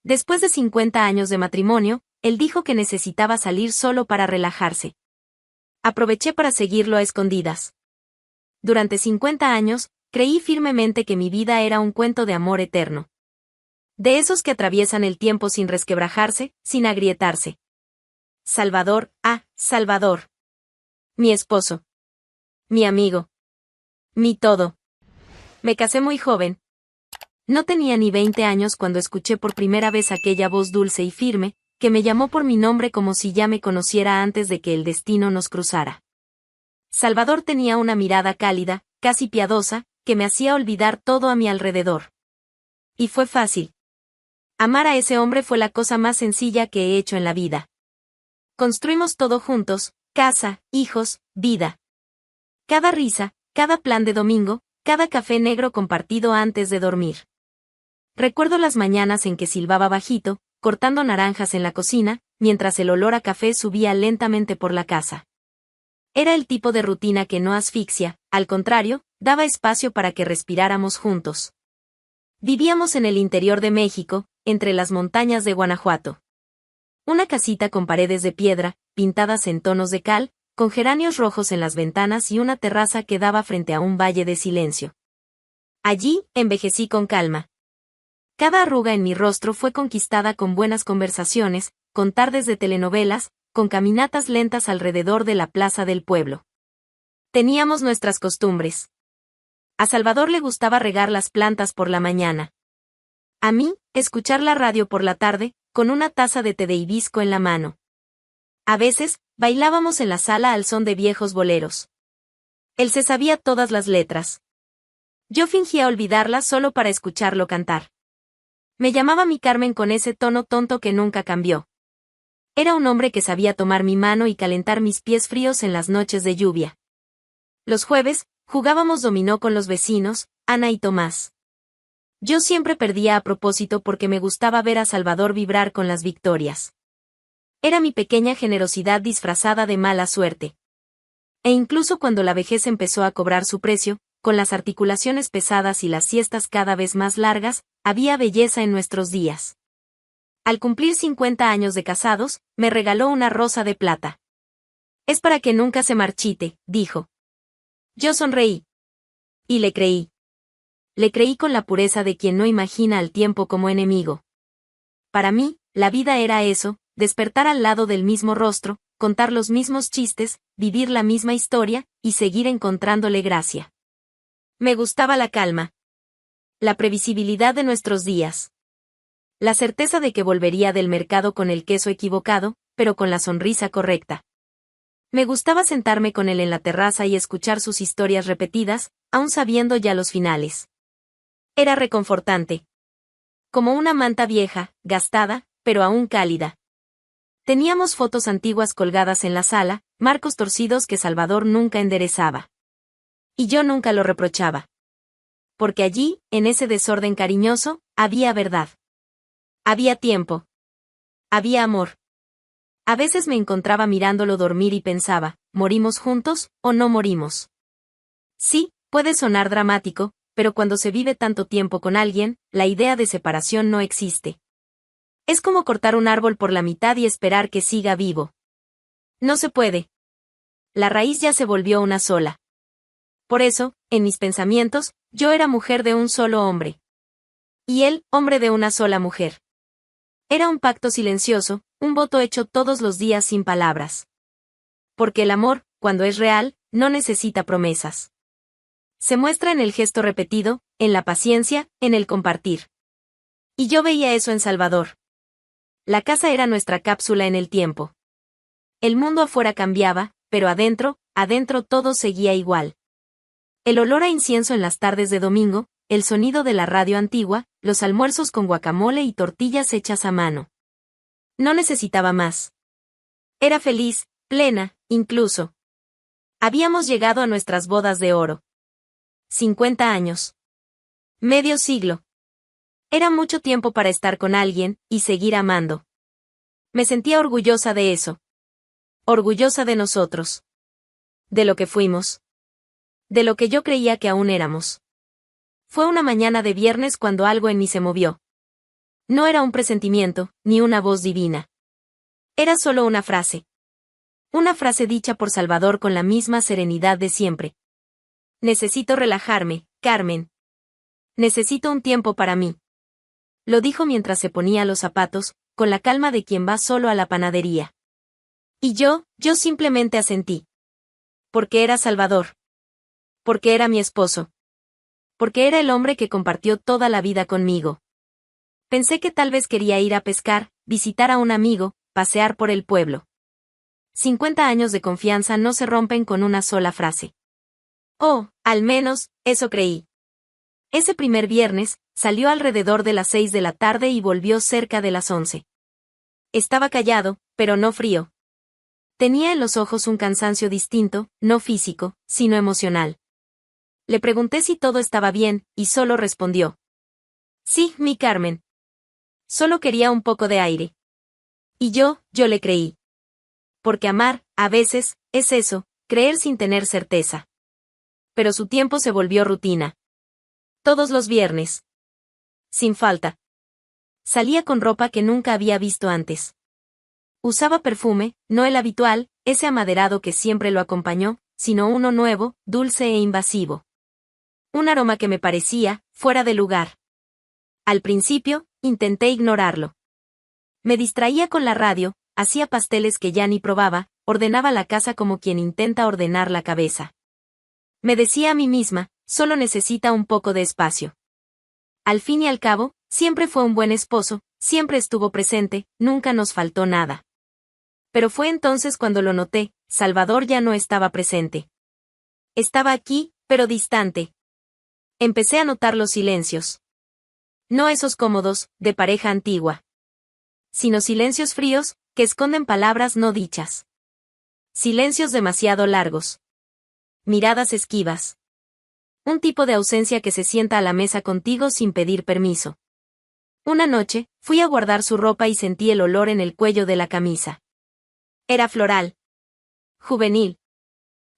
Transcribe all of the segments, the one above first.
Después de 50 años de matrimonio, él dijo que necesitaba salir solo para relajarse. Aproveché para seguirlo a escondidas. Durante 50 años, creí firmemente que mi vida era un cuento de amor eterno. De esos que atraviesan el tiempo sin resquebrajarse, sin agrietarse. Salvador, Salvador. Mi esposo. Mi amigo. Mi todo. Me casé muy joven. No tenía ni 20 años cuando escuché por primera vez aquella voz dulce y firme, que me llamó por mi nombre como si ya me conociera antes de que el destino nos cruzara. Salvador tenía una mirada cálida, casi piadosa, que me hacía olvidar todo a mi alrededor. Y fue fácil. Amar a ese hombre fue la cosa más sencilla que he hecho en la vida. Construimos todo juntos, casa, hijos, vida. Cada risa, cada plan de domingo, cada café negro compartido antes de dormir. Recuerdo las mañanas en que silbaba bajito, cortando naranjas en la cocina, mientras el olor a café subía lentamente por la casa. Era el tipo de rutina que no asfixia, al contrario, daba espacio para que respiráramos juntos. Vivíamos en el interior de México, entre las montañas de Guanajuato. Una casita con paredes de piedra, pintadas en tonos de cal, con geranios rojos en las ventanas y una terraza que daba frente a un valle de silencio. Allí, envejecí con calma. Cada arruga en mi rostro fue conquistada con buenas conversaciones, con tardes de telenovelas, con caminatas lentas alrededor de la plaza del pueblo. Teníamos nuestras costumbres. A Salvador le gustaba regar las plantas por la mañana. A mí, escuchar la radio por la tarde, con una taza de té de hibisco en la mano. A veces, bailábamos en la sala al son de viejos boleros. Él se sabía todas las letras. Yo fingía olvidarlas solo para escucharlo cantar. Me llamaba mi Carmen con ese tono tonto que nunca cambió. Era un hombre que sabía tomar mi mano y calentar mis pies fríos en las noches de lluvia. Los jueves, jugábamos dominó con los vecinos, Ana y Tomás. Yo siempre perdía a propósito porque me gustaba ver a Salvador vibrar con las victorias. Era mi pequeña generosidad disfrazada de mala suerte. E incluso cuando la vejez empezó a cobrar su precio, con las articulaciones pesadas y las siestas cada vez más largas, había belleza en nuestros días. Al cumplir 50 años de casados, me regaló una rosa de plata. Es para que nunca se marchite, dijo. Yo sonreí. Y le creí. Le creí con la pureza de quien no imagina al tiempo como enemigo. Para mí, la vida era eso, despertar al lado del mismo rostro, contar los mismos chistes, vivir la misma historia, y seguir encontrándole gracia. Me gustaba la calma. La previsibilidad de nuestros días. La certeza de que volvería del mercado con el queso equivocado, pero con la sonrisa correcta. Me gustaba sentarme con él en la terraza y escuchar sus historias repetidas, aun sabiendo ya los finales. Era reconfortante. Como una manta vieja, gastada, pero aún cálida. Teníamos fotos antiguas colgadas en la sala, marcos torcidos que Salvador nunca enderezaba. Y yo nunca lo reprochaba. Porque allí, en ese desorden cariñoso, había verdad. Había tiempo. Había amor. A veces me encontraba mirándolo dormir y pensaba, ¿morimos juntos, o no morimos? Sí, puede sonar dramático, pero cuando se vive tanto tiempo con alguien, la idea de separación no existe. Es como cortar un árbol por la mitad y esperar que siga vivo. No se puede. La raíz ya se volvió una sola. Por eso, en mis pensamientos, yo era mujer de un solo hombre. Y él, hombre de una sola mujer. Era un pacto silencioso, un voto hecho todos los días sin palabras. Porque el amor, cuando es real, no necesita promesas. Se muestra en el gesto repetido, en la paciencia, en el compartir. Y yo veía eso en Salvador. La casa era nuestra cápsula en el tiempo. El mundo afuera cambiaba, pero adentro todo seguía igual. El olor a incienso en las tardes de domingo, el sonido de la radio antigua, los almuerzos con guacamole y tortillas hechas a mano. No necesitaba más. Era feliz, plena, incluso. Habíamos llegado a nuestras bodas de oro. 50 años. Medio siglo. Era mucho tiempo para estar con alguien, y seguir amando. Me sentía orgullosa de eso. Orgullosa de nosotros. De lo que fuimos. De lo que yo creía que aún éramos. Fue una mañana de viernes cuando algo en mí se movió. No era un presentimiento, ni una voz divina. Era solo una frase. Una frase dicha por Salvador con la misma serenidad de siempre. Necesito relajarme, Carmen. Necesito un tiempo para mí. Lo dijo mientras se ponía los zapatos, con la calma de quien va solo a la panadería. Y yo simplemente asentí. Porque era Salvador. Porque era mi esposo. Porque era el hombre que compartió toda la vida conmigo. Pensé que tal vez quería ir a pescar, visitar a un amigo, pasear por el pueblo. 50 años de confianza no se rompen con una sola frase. Oh, al menos, eso creí. Ese primer viernes, salió alrededor de las 6 de la tarde y volvió cerca de las 11. Estaba callado, pero no frío. Tenía en los ojos un cansancio distinto, no físico, sino emocional. Le pregunté si todo estaba bien, y solo respondió. Sí, mi Carmen. Solo quería un poco de aire. Y yo le creí. Porque amar, a veces, es eso, creer sin tener certeza. Pero su tiempo se volvió rutina. Todos los viernes. Sin falta. Salía con ropa que nunca había visto antes. Usaba perfume, no el habitual, ese amaderado que siempre lo acompañó, sino uno nuevo, dulce e invasivo. Un aroma que me parecía, fuera de lugar. Al principio, intenté ignorarlo. Me distraía con la radio, hacía pasteles que ya ni probaba, ordenaba la casa como quien intenta ordenar la cabeza. Me decía a mí misma, solo necesita un poco de espacio. Al fin y al cabo, siempre fue un buen esposo, siempre estuvo presente, nunca nos faltó nada. Pero fue entonces cuando lo noté, Salvador ya no estaba presente. Estaba aquí, pero distante. Empecé a notar los silencios. No esos cómodos, de pareja antigua. Sino silencios fríos, que esconden palabras no dichas. Silencios demasiado largos. Miradas esquivas. Un tipo de ausencia que se sienta a la mesa contigo sin pedir permiso. Una noche, fui a guardar su ropa y sentí el olor en el cuello de la camisa. Era floral. Juvenil.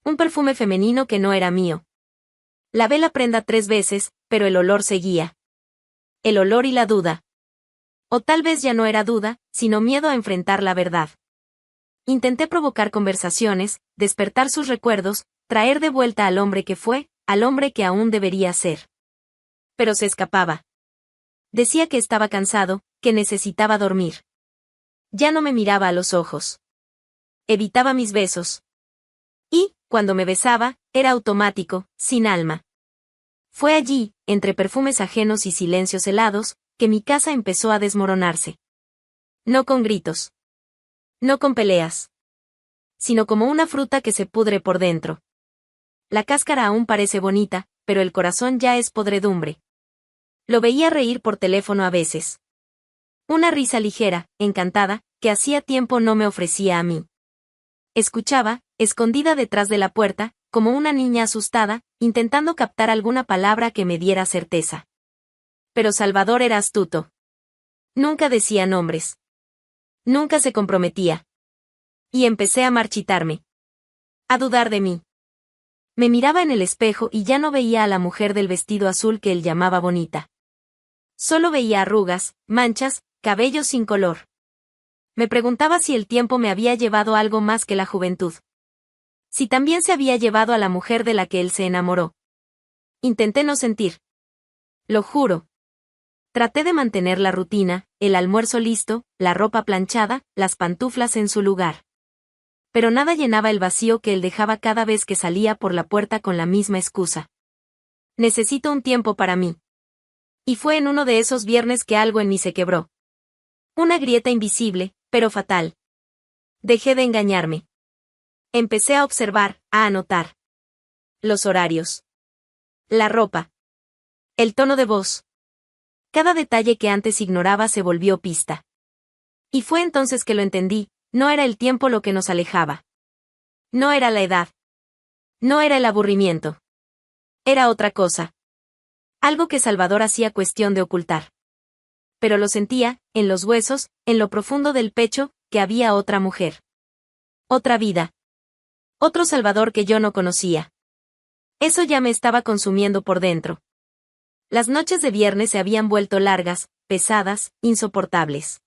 Un perfume femenino que no era mío. Lavé la prenda 3 veces, pero el olor seguía. El olor y la duda. O tal vez ya no era duda, sino miedo a enfrentar la verdad. Intenté provocar conversaciones, despertar sus recuerdos, traer de vuelta al hombre que fue, al hombre que aún debería ser. Pero se escapaba. Decía que estaba cansado, que necesitaba dormir. Ya no me miraba a los ojos. Evitaba mis besos. Y, cuando me besaba, era automático, sin alma. Fue allí, entre perfumes ajenos y silencios helados, que mi casa empezó a desmoronarse. No con gritos. No con peleas. Sino como una fruta que se pudre por dentro. La cáscara aún parece bonita, pero el corazón ya es podredumbre. Lo veía reír por teléfono a veces. Una risa ligera, encantada, que hacía tiempo no me ofrecía a mí. Escuchaba, escondida detrás de la puerta, como una niña asustada, intentando captar alguna palabra que me diera certeza. Pero Salvador era astuto. Nunca decía nombres. Nunca se comprometía. Y empecé a marchitarme. A dudar de mí. Me miraba en el espejo y ya no veía a la mujer del vestido azul que él llamaba bonita. Solo veía arrugas, manchas, cabello sin color. Me preguntaba si el tiempo me había llevado algo más que la juventud. Si también se había llevado a la mujer de la que él se enamoró. Intenté no sentir. Lo juro. Traté de mantener la rutina, el almuerzo listo, la ropa planchada, las pantuflas en su lugar. Pero nada llenaba el vacío que él dejaba cada vez que salía por la puerta con la misma excusa. Necesito un tiempo para mí. Y fue en uno de esos viernes que algo en mí se quebró. Una grieta invisible, pero fatal. Dejé de engañarme. Empecé a observar, a anotar. Los horarios. La ropa. El tono de voz. Cada detalle que antes ignoraba se volvió pista. Y fue entonces que lo entendí, no era el tiempo lo que nos alejaba. No era la edad. No era el aburrimiento. Era otra cosa. Algo que Salvador hacía cuestión de ocultar. Pero lo sentía, en los huesos, en lo profundo del pecho, que había otra mujer. Otra vida. Otro Salvador que yo no conocía. Eso ya me estaba consumiendo por dentro. Las noches de viernes se habían vuelto largas, pesadas, insoportables.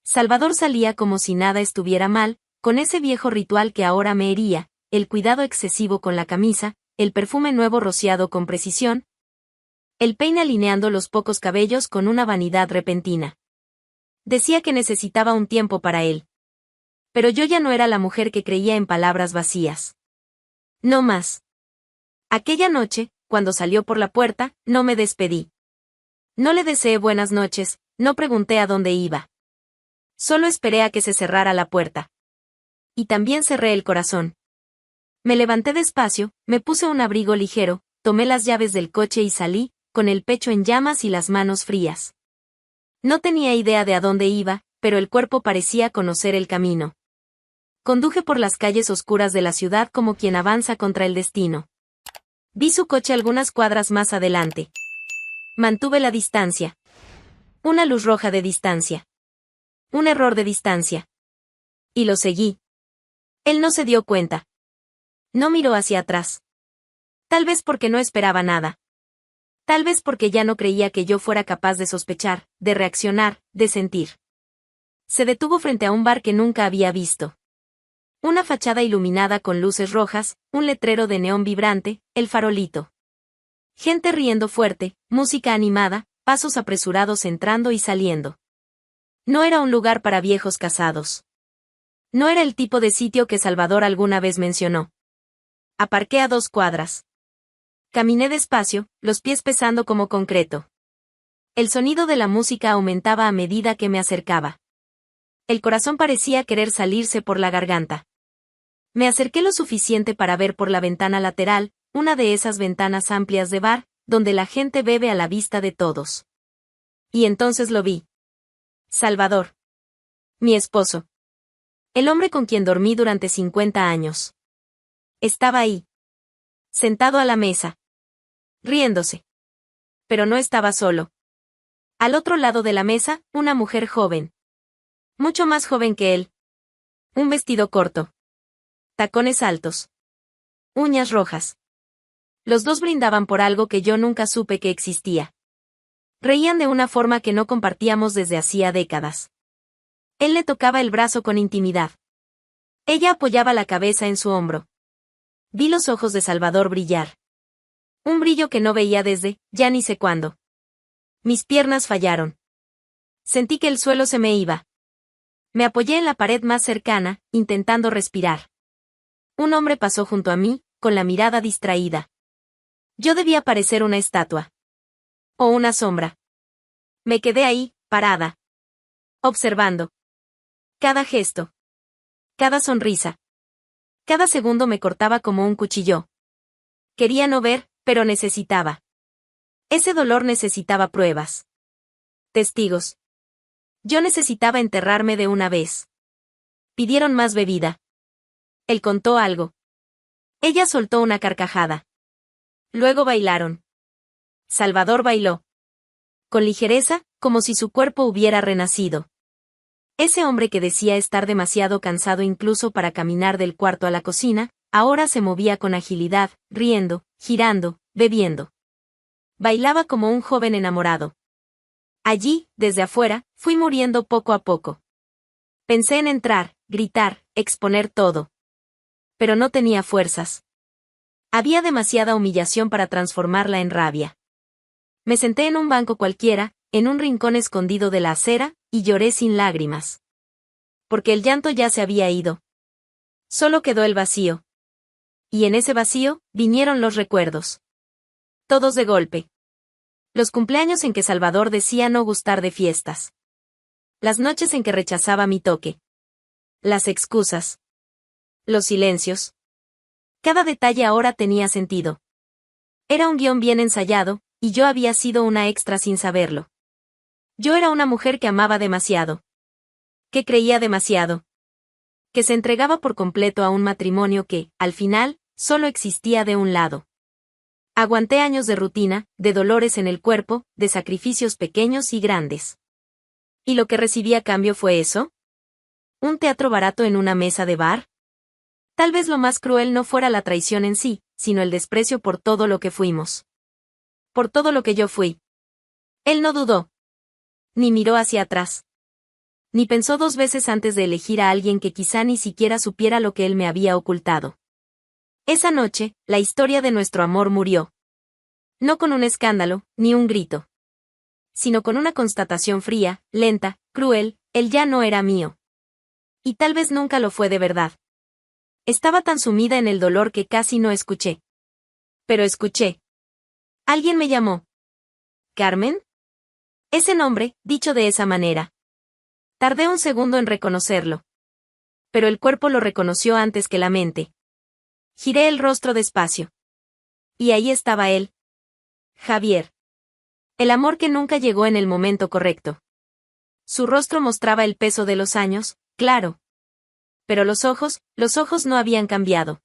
Salvador salía como si nada estuviera mal, con ese viejo ritual que ahora me hería, el cuidado excesivo con la camisa, el perfume nuevo rociado con precisión, el peine alineando los pocos cabellos con una vanidad repentina. Decía que necesitaba un tiempo para él. Pero yo ya no era la mujer que creía en palabras vacías. No más. Aquella noche, cuando salió por la puerta, no me despedí. No le deseé buenas noches, no pregunté a dónde iba. Solo esperé a que se cerrara la puerta. Y también cerré el corazón. Me levanté despacio, me puse un abrigo ligero, tomé las llaves del coche y salí, con el pecho en llamas y las manos frías. No tenía idea de a dónde iba, pero el cuerpo parecía conocer el camino. Conduje por las calles oscuras de la ciudad como quien avanza contra el destino. Vi su coche algunas cuadras más adelante. Mantuve la distancia. Una luz roja de distancia. Un error de distancia. Y lo seguí. Él no se dio cuenta. No miró hacia atrás. Tal vez porque no esperaba nada. Tal vez porque ya no creía que yo fuera capaz de sospechar, de reaccionar, de sentir. Se detuvo frente a un bar que nunca había visto. Una fachada iluminada con luces rojas, un letrero de neón vibrante, el farolito. Gente riendo fuerte, música animada, pasos apresurados entrando y saliendo. No era un lugar para viejos casados. No era el tipo de sitio que Salvador alguna vez mencionó. Aparqué a 2 cuadras. Caminé despacio, los pies pesando como concreto. El sonido de la música aumentaba a medida que me acercaba. El corazón parecía querer salirse por la garganta. Me acerqué lo suficiente para ver por la ventana lateral, una de esas ventanas amplias de bar, donde la gente bebe a la vista de todos. Y entonces lo vi. Salvador. Mi esposo. El hombre con quien dormí durante 50 años. Estaba ahí. Sentado a la mesa. Riéndose. Pero no estaba solo. Al otro lado de la mesa, una mujer joven. Mucho más joven que él. Un vestido corto. Tacones altos. Uñas rojas. Los dos brindaban por algo que yo nunca supe que existía. Reían de una forma que no compartíamos desde hacía décadas. Él le tocaba el brazo con intimidad. Ella apoyaba la cabeza en su hombro. Vi los ojos de Salvador brillar. Un brillo que no veía desde, ya ni sé cuándo. Mis piernas fallaron. Sentí que el suelo se me iba. Me apoyé en la pared más cercana, intentando respirar. Un hombre pasó junto a mí, con la mirada distraída. Yo debía parecer una estatua. O una sombra. Me quedé ahí, parada. Observando. Cada gesto. Cada sonrisa. Cada segundo me cortaba como un cuchillo. Quería no ver, pero necesitaba. Ese dolor necesitaba pruebas. Testigos. Yo necesitaba enterrarme de una vez. Pidieron más bebida. Él contó algo. Ella soltó una carcajada. Luego bailaron. Salvador bailó. Con ligereza, como si su cuerpo hubiera renacido. Ese hombre que decía estar demasiado cansado incluso para caminar del cuarto a la cocina, ahora se movía con agilidad, riendo, girando, bebiendo. Bailaba como un joven enamorado. Allí, desde afuera, fui muriendo poco a poco. Pensé en entrar, gritar, exponer todo. Pero no tenía fuerzas. Había demasiada humillación para transformarla en rabia. Me senté en un banco cualquiera, en un rincón escondido de la acera, y lloré sin lágrimas. Porque el llanto ya se había ido. Solo quedó el vacío. Y en ese vacío, vinieron los recuerdos. Todos de golpe. Los cumpleaños en que Salvador decía no gustar de fiestas. Las noches en que rechazaba mi toque. Las excusas. Los silencios. Cada detalle ahora tenía sentido. Era un guión bien ensayado, y yo había sido una extra sin saberlo. Yo era una mujer que amaba demasiado. Que creía demasiado. Que se entregaba por completo a un matrimonio que, al final, solo existía de un lado. Aguanté años de rutina, de dolores en el cuerpo, de sacrificios pequeños y grandes. ¿Y lo que recibí a cambio fue eso? ¿Un teatro barato en una mesa de bar? Tal vez lo más cruel no fuera la traición en sí, sino el desprecio por todo lo que fuimos. Por todo lo que yo fui. Él no dudó. ni miró hacia atrás. Ni pensó 2 veces antes de elegir a alguien que quizá ni siquiera supiera lo que él me había ocultado. Esa noche, la historia de nuestro amor murió. No con un escándalo, ni un grito. Sino con una constatación fría, lenta, cruel: él ya no era mío. Y tal vez nunca lo fue de verdad. Estaba tan sumida en el dolor que casi no escuché. Pero escuché. Alguien me llamó. ¿Carmen? Ese nombre, dicho de esa manera. Tardé un segundo en reconocerlo. Pero el cuerpo lo reconoció antes que la mente. Giré el rostro despacio. Y ahí estaba él. Javier. El amor que nunca llegó en el momento correcto. Su rostro mostraba el peso de los años, claro. Pero los ojos no habían cambiado.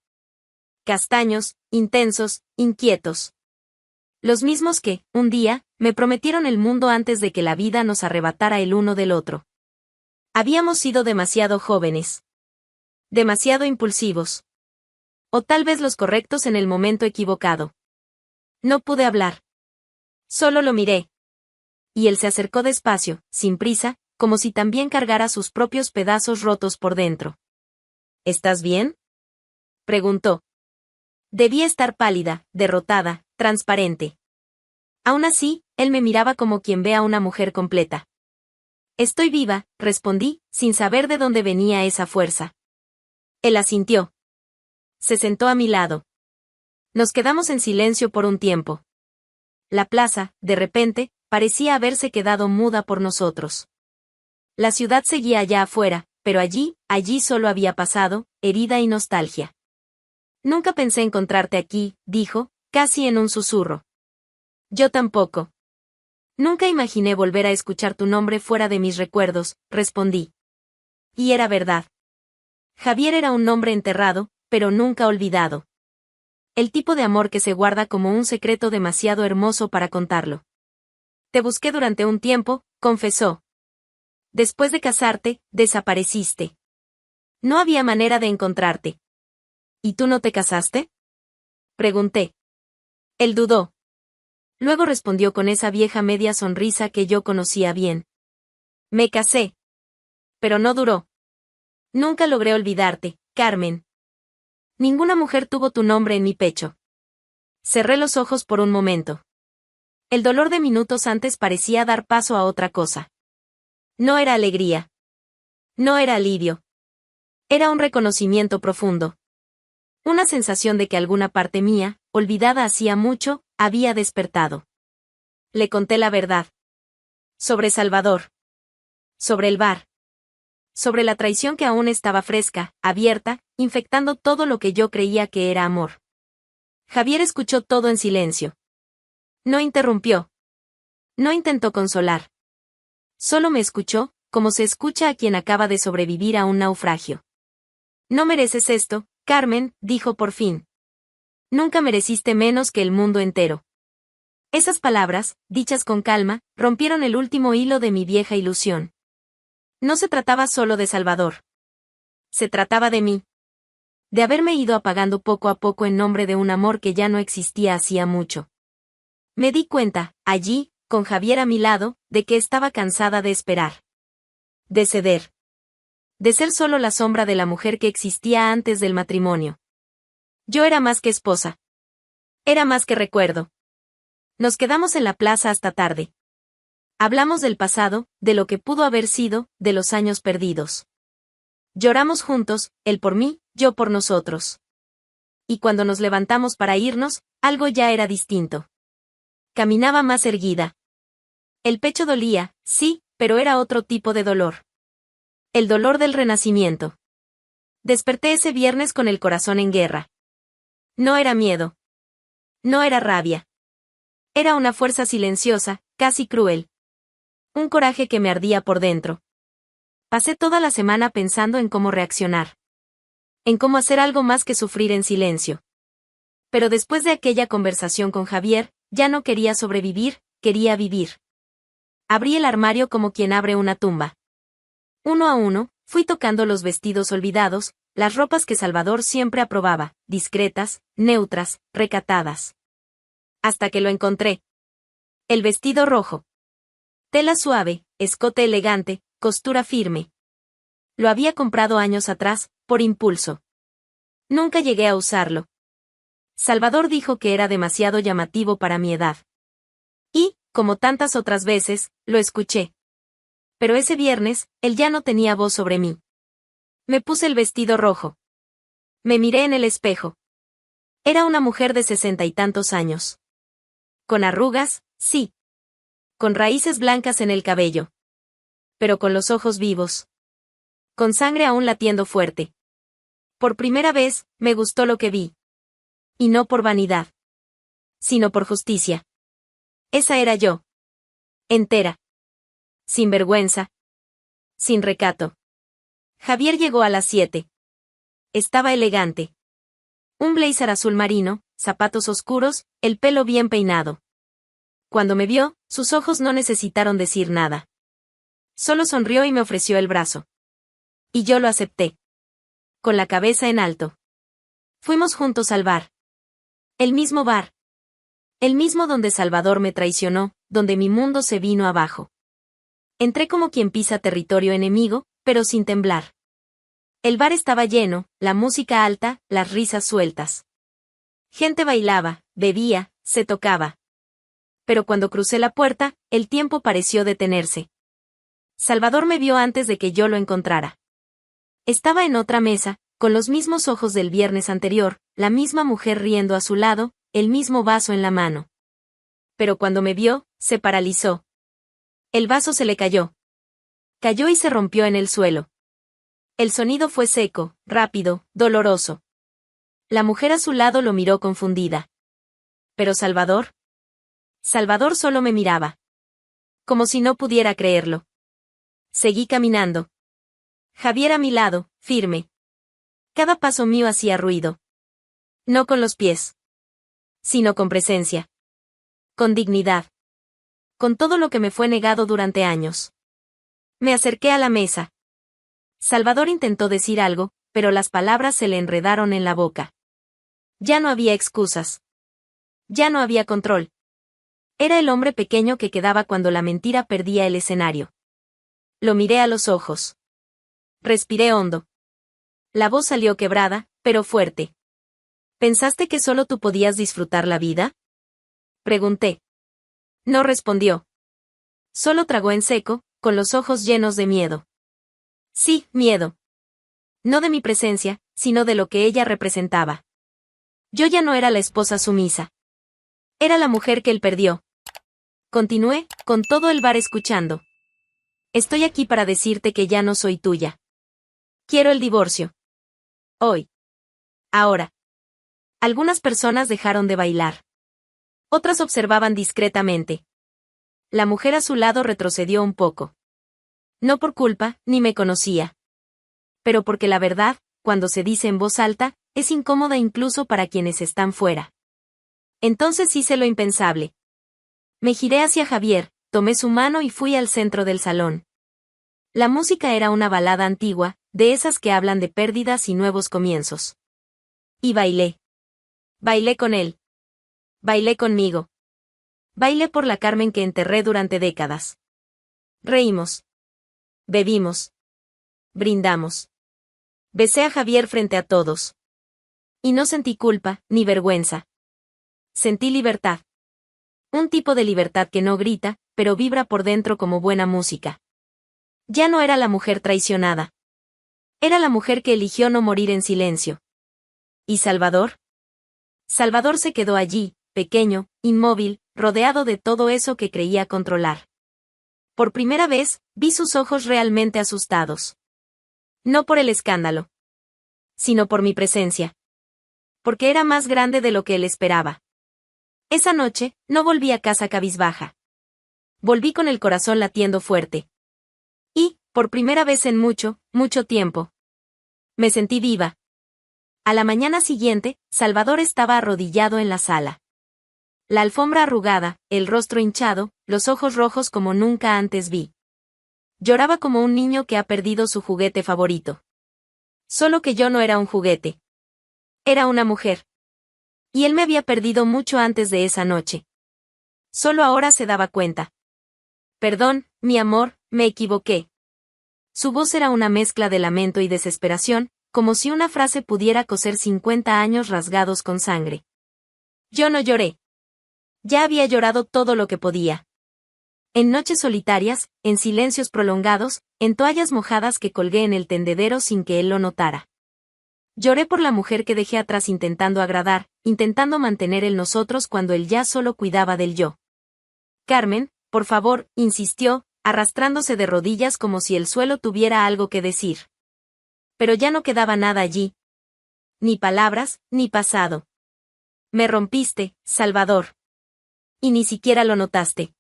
Castaños, intensos, inquietos. Los mismos que, un día, me prometieron el mundo antes de que la vida nos arrebatara el uno del otro. Habíamos sido demasiado jóvenes. Demasiado impulsivos. O tal vez los correctos en el momento equivocado. No pude hablar. Solo lo miré. Y él se acercó despacio, sin prisa, como si también cargara sus propios pedazos rotos por dentro. ¿Estás bien?, preguntó. Debía estar pálida, derrotada, transparente. Aún así, él me miraba como quien ve a una mujer completa. Estoy viva, respondí, sin saber de dónde venía esa fuerza. Él asintió. Se sentó a mi lado. Nos quedamos en silencio por un tiempo. La plaza, de repente, parecía haberse quedado muda por nosotros. La ciudad seguía allá afuera, pero allí solo había pasado, herida y nostalgia. Nunca pensé encontrarte aquí, dijo, casi en un susurro. Yo tampoco. Nunca imaginé volver a escuchar tu nombre fuera de mis recuerdos, respondí. Y era verdad. Javier era un nombre enterrado, pero nunca olvidado. El tipo de amor que se guarda como un secreto demasiado hermoso para contarlo. Te busqué durante un tiempo, confesó. Después de casarte, desapareciste. No había manera de encontrarte. ¿Y tú no te casaste?, pregunté. Él dudó. Luego respondió con esa vieja media sonrisa que yo conocía bien. Me casé. Pero no duró. Nunca logré olvidarte, Carmen. Ninguna mujer tuvo tu nombre en mi pecho. Cerré los ojos por un momento. El dolor de minutos antes parecía dar paso a otra cosa. No era alegría. No era alivio. Era un reconocimiento profundo. Una sensación de que alguna parte mía, olvidada hacía mucho, había despertado. Le conté la verdad. Sobre Salvador. Sobre el bar. Sobre la traición que aún estaba fresca, abierta, infectando todo lo que yo creía que era amor. Javier escuchó todo en silencio. No interrumpió. No intentó consolar. Solo me escuchó, como se escucha a quien acaba de sobrevivir a un naufragio. No mereces esto, Carmen, dijo por fin. Nunca mereciste menos que el mundo entero. Esas palabras, dichas con calma, rompieron el último hilo de mi vieja ilusión. No se trataba solo de Salvador. Se trataba de mí. De haberme ido apagando poco a poco en nombre de un amor que ya no existía hacía mucho. Me di cuenta, allí, con Javier a mi lado, de que estaba cansada de esperar. De ceder. De ser solo la sombra de la mujer que existía antes del matrimonio. Yo era más que esposa. Era más que recuerdo. Nos quedamos en la plaza hasta tarde. Hablamos del pasado, de lo que pudo haber sido, de los años perdidos. Lloramos juntos, él por mí, yo por nosotros. Y cuando nos levantamos para irnos, algo ya era distinto. Caminaba más erguida. El pecho dolía, sí, pero era otro tipo de dolor. El dolor del renacimiento. Desperté ese viernes con el corazón en guerra. No era miedo. No era rabia. Era una fuerza silenciosa, casi cruel. Un coraje que me ardía por dentro. Pasé toda la semana pensando en cómo reaccionar. En cómo hacer algo más que sufrir en silencio. Pero después de aquella conversación con Javier, ya no quería sobrevivir, quería vivir. Abrí el armario como quien abre una tumba. Uno a uno, fui tocando los vestidos olvidados, las ropas que Salvador siempre aprobaba, discretas, neutras, recatadas. Hasta que lo encontré. El vestido rojo. Tela suave, escote elegante, costura firme. Lo había comprado años atrás, por impulso. Nunca llegué a usarlo. Salvador dijo que era demasiado llamativo para mi edad. Y, como tantas otras veces, lo escuché. Pero ese viernes, él ya no tenía voz sobre mí. Me puse el vestido rojo. Me miré en el espejo. Era una mujer de 60 y tantos años. Con arrugas, sí. Con raíces blancas en el cabello. Pero con los ojos vivos. Con sangre aún latiendo fuerte. Por primera vez, me gustó lo que vi. Y no por vanidad. Sino por justicia. Esa era yo. Entera. Sin vergüenza. Sin recato. Javier llegó a las 7. Estaba elegante. Un blazer azul marino, zapatos oscuros, el pelo bien peinado. Cuando me vio, sus ojos no necesitaron decir nada. Solo sonrió y me ofreció el brazo. Y yo lo acepté. Con la cabeza en alto. Fuimos juntos al bar. El mismo bar. El mismo donde Salvador me traicionó, donde mi mundo se vino abajo. Entré como quien pisa territorio enemigo, pero sin temblar. El bar estaba lleno, la música alta, las risas sueltas. Gente bailaba, bebía, se tocaba. Pero cuando crucé la puerta, el tiempo pareció detenerse. Salvador me vio antes de que yo lo encontrara. Estaba en otra mesa, con los mismos ojos del viernes anterior, la misma mujer riendo a su lado, el mismo vaso en la mano. Pero cuando me vio, se paralizó. El vaso se le cayó. Cayó y se rompió en el suelo. El sonido fue seco, rápido, doloroso. La mujer a su lado lo miró confundida. ¿Pero Salvador? Salvador solo me miraba. Como si no pudiera creerlo. Seguí caminando. Javier a mi lado, firme. Cada paso mío hacía ruido. No con los pies. Sino con presencia. Con dignidad. Con todo lo que me fue negado durante años. Me acerqué a la mesa. Salvador intentó decir algo, pero las palabras se le enredaron en la boca. Ya no había excusas. Ya no había control. Era el hombre pequeño que quedaba cuando la mentira perdía el escenario. Lo miré a los ojos. Respiré hondo. La voz salió quebrada, pero fuerte. ¿Pensaste que solo tú podías disfrutar la vida? Pregunté. No respondió. Solo tragó en seco, con los ojos llenos de miedo. Sí, miedo. No de mi presencia, sino de lo que ella representaba. Yo ya no era la esposa sumisa. Era la mujer que él perdió. Continué, con todo el bar escuchando. Estoy aquí para decirte que ya no soy tuya. Quiero el divorcio. Hoy. Ahora. Algunas personas dejaron de bailar. Otras observaban discretamente. La mujer a su lado retrocedió un poco. No por culpa, ni me conocía. Pero porque la verdad, cuando se dice en voz alta, es incómoda incluso para quienes están fuera. Entonces hice lo impensable. Me giré hacia Javier, tomé su mano y fui al centro del salón. La música era una balada antigua, de esas que hablan de pérdidas y nuevos comienzos. Y bailé. Bailé con él. Bailé conmigo. Bailé por la Carmen que enterré durante décadas. Reímos. Bebimos. Brindamos. Besé a Javier frente a todos. Y no sentí culpa, ni vergüenza. Sentí libertad. Un tipo de libertad que no grita, pero vibra por dentro como buena música. Ya no era la mujer traicionada. Era la mujer que eligió no morir en silencio. ¿Y Salvador? Salvador se quedó allí, pequeño, inmóvil, rodeado de todo eso que creía controlar. Por primera vez, vi sus ojos realmente asustados. No por el escándalo. Sino por mi presencia. Porque era más grande de lo que él esperaba. Esa noche, no volví a casa cabizbaja. Volví con el corazón latiendo fuerte. Y, por primera vez en mucho, mucho tiempo, me sentí viva. A la mañana siguiente, Salvador estaba arrodillado en la sala. La alfombra arrugada, el rostro hinchado, los ojos rojos como nunca antes vi. Lloraba como un niño que ha perdido su juguete favorito. Solo que yo no era un juguete. Era una mujer. Y él me había perdido mucho antes de esa noche. Solo ahora se daba cuenta. Perdón, mi amor, me equivoqué. Su voz era una mezcla de lamento y desesperación, como si una frase pudiera coser 50 años rasgados con sangre. Yo no lloré. Ya había llorado todo lo que podía. En noches solitarias, en silencios prolongados, en toallas mojadas que colgué en el tendedero sin que él lo notara. Lloré por la mujer que dejé atrás intentando agradar, intentando mantener el nosotros cuando él ya solo cuidaba del yo. Carmen, por favor, insistió, arrastrándose de rodillas como si el suelo tuviera algo que decir. Pero ya no quedaba nada allí. Ni palabras, ni pasado. Me rompiste, Salvador. Y ni siquiera lo notaste.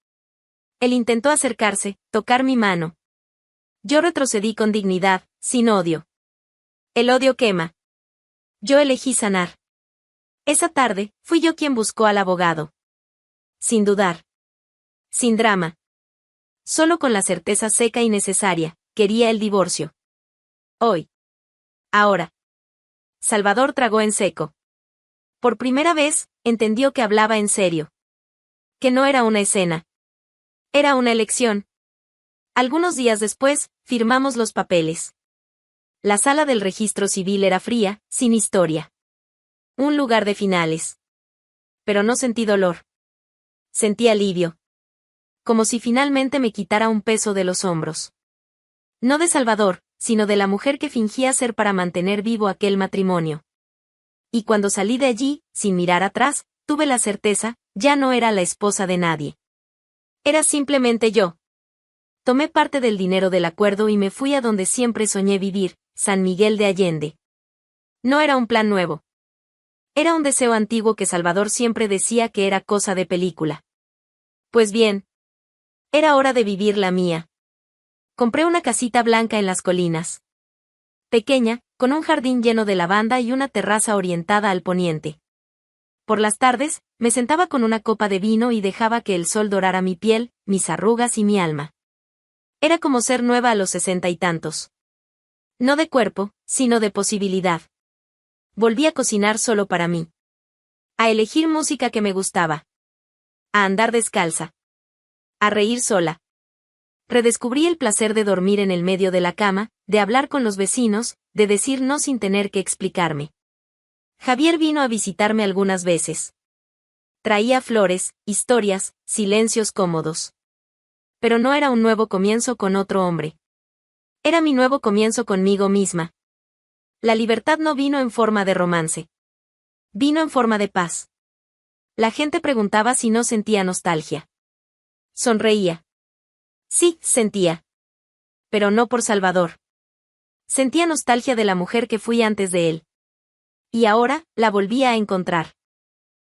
Él intentó acercarse, tocar mi mano. Yo retrocedí con dignidad, sin odio. El odio quema. Yo elegí sanar. Esa tarde, fui yo quien buscó al abogado. Sin dudar. Sin drama. Solo con la certeza seca y necesaria, quería el divorcio. Hoy. Ahora. Salvador tragó en seco. Por primera vez, entendió que hablaba en serio. Que no era una escena. Era una elección. Algunos días después, firmamos los papeles. La sala del registro civil era fría, sin historia. Un lugar de finales. Pero no sentí dolor. Sentí alivio. Como si finalmente me quitara un peso de los hombros. No de Salvador, sino de la mujer que fingía ser para mantener vivo aquel matrimonio. Y cuando salí de allí, sin mirar atrás, tuve la certeza, ya no era la esposa de nadie. Era simplemente yo. Tomé parte del dinero del acuerdo y me fui a donde siempre soñé vivir, San Miguel de Allende. No era un plan nuevo. Era un deseo antiguo que Salvador siempre decía que era cosa de película. Pues bien, era hora de vivir la mía. Compré una casita blanca en las colinas. Pequeña, con un jardín lleno de lavanda y una terraza orientada al poniente. Por las tardes, me sentaba con una copa de vino y dejaba que el sol dorara mi piel, mis arrugas y mi alma. Era como ser nueva a los 60 y tantos. No de cuerpo, sino de posibilidad. Volví a cocinar solo para mí. A elegir música que me gustaba. A andar descalza. A reír sola. Redescubrí el placer de dormir en el medio de la cama, de hablar con los vecinos, de decir no sin tener que explicarme. Javier vino a visitarme algunas veces. Traía flores, historias, silencios cómodos. Pero no era un nuevo comienzo con otro hombre. Era mi nuevo comienzo conmigo misma. La libertad no vino en forma de romance. Vino en forma de paz. La gente preguntaba si no sentía nostalgia. Sonreía. Sí, sentía. Pero no por Salvador. Sentía nostalgia de la mujer que fui antes de él. Y ahora, la volvía a encontrar.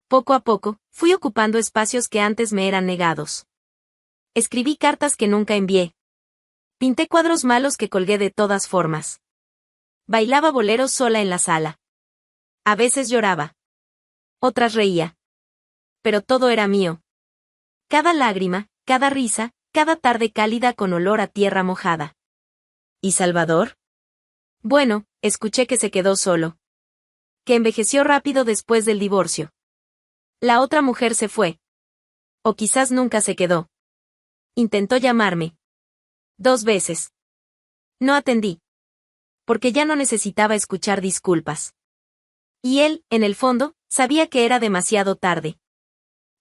Poco a poco, fui ocupando espacios que antes me eran negados. Escribí cartas que nunca envié. Pinté cuadros malos que colgué de todas formas. Bailaba boleros sola en la sala. A veces lloraba. Otras reía. Pero todo era mío. Cada lágrima, cada risa, cada tarde cálida con olor a tierra mojada. ¿Y Salvador? Bueno, escuché que se quedó solo. Que envejeció rápido después del divorcio. La otra mujer se fue. O quizás nunca se quedó. Intentó llamarme. 2 veces. No atendí. Porque ya no necesitaba escuchar disculpas. Y él, en el fondo, sabía que era demasiado tarde.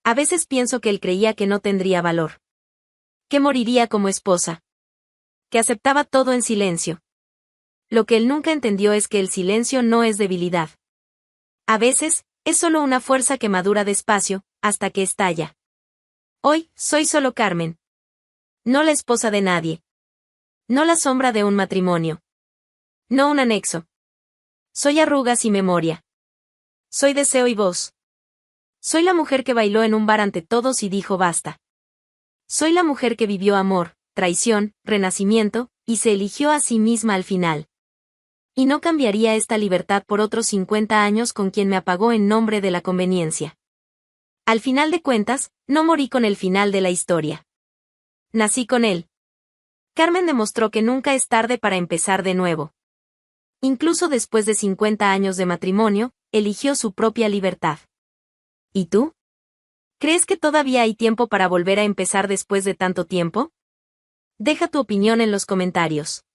A veces pienso que él creía que no tendría valor. Que moriría como esposa. Que aceptaba todo en silencio. Lo que él nunca entendió es que el silencio no es debilidad. A veces, es solo una fuerza que madura despacio, hasta que estalla. Hoy, soy solo Carmen. No la esposa de nadie. No la sombra de un matrimonio. No un anexo. Soy arrugas y memoria. Soy deseo y voz. Soy la mujer que bailó en un bar ante todos y dijo basta. Soy la mujer que vivió amor, traición, renacimiento, y se eligió a sí misma al final. Y no cambiaría esta libertad por otros 50 años con quien me apagó en nombre de la conveniencia. Al final de cuentas, no morí con el final de la historia. Nací con él. Carmen demostró que nunca es tarde para empezar de nuevo. Incluso después de 50 años de matrimonio, eligió su propia libertad. ¿Y tú? ¿Crees que todavía hay tiempo para volver a empezar después de tanto tiempo? Deja tu opinión en los comentarios.